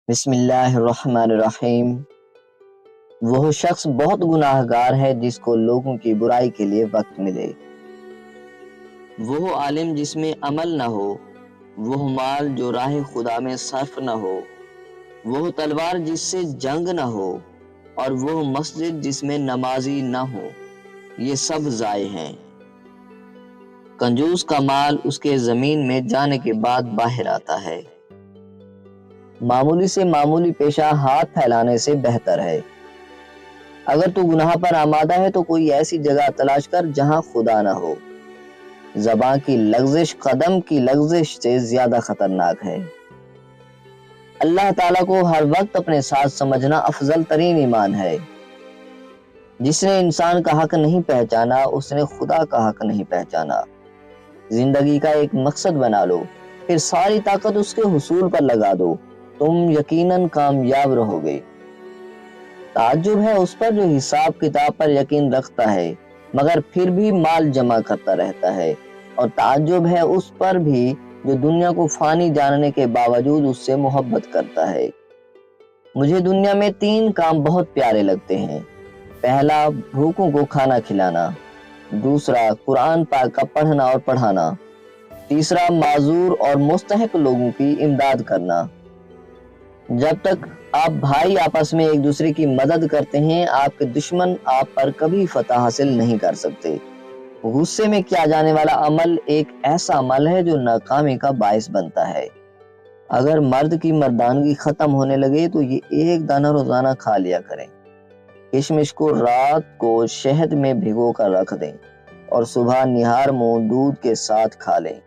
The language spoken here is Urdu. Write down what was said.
بسم اللہ الرحمن الرحیم۔ وہ شخص بہت گناہگار ہے جس کو لوگوں کی برائی کے لیے وقت ملے۔ وہ عالم جس میں عمل نہ ہو، وہ مال جو راہ خدا میں صرف نہ ہو، وہ تلوار جس سے جنگ نہ ہو، اور وہ مسجد جس میں نمازی نہ ہو، یہ سب ضائع ہیں۔ کنجوس کا مال اس کے زمین میں جانے کے بعد باہر آتا ہے۔ معمولی سے معمولی پیشہ ہاتھ پھیلانے سے بہتر ہے۔ اگر تو گناہ پر آمادہ ہے تو کوئی ایسی جگہ تلاش کر جہاں خدا نہ ہو۔ زبان کی لغزش قدم کی لغزش سے زیادہ خطرناک ہے۔ اللہ تعالیٰ کو ہر وقت اپنے ساتھ سمجھنا افضل ترین ایمان ہے۔ جس نے انسان کا حق نہیں پہچانا، اس نے خدا کا حق نہیں پہچانا۔ زندگی کا ایک مقصد بنا لو، پھر ساری طاقت اس کے حصول پر لگا دو، تم یقیناً کامیاب رہو گے۔ تعجب ہے اس پر جو حساب کتاب پر یقین رکھتا ہے مگر پھر بھی مال جمع کرتا رہتا ہے، اور تعجب ہے اس پر بھی جو دنیا کو فانی جاننے کے باوجود اس سے محبت کرتا ہے۔ مجھے دنیا میں 3 کام بہت پیارے لگتے ہیں۔ پہلا، بھوکوں کو کھانا کھلانا۔ دوسرا، قرآن پاک کا پڑھنا اور پڑھانا۔ تیسرا، معذور اور مستحق لوگوں کی امداد کرنا۔ جب تک آپ بھائی آپس میں ایک دوسرے کی مدد کرتے ہیں، آپ کے دشمن آپ پر کبھی فتح حاصل نہیں کر سکتے۔ غصے میں کیا جانے والا عمل ایک ایسا عمل ہے جو ناکامی کا باعث بنتا ہے۔ اگر مرد کی مردانگی ختم ہونے لگے تو یہ ایک دانہ روزانہ کھا لیا کریں۔ کشمش کو رات کو شہد میں بھگو کر رکھ دیں اور صبح نہار منہ دودھ کے ساتھ کھا لیں۔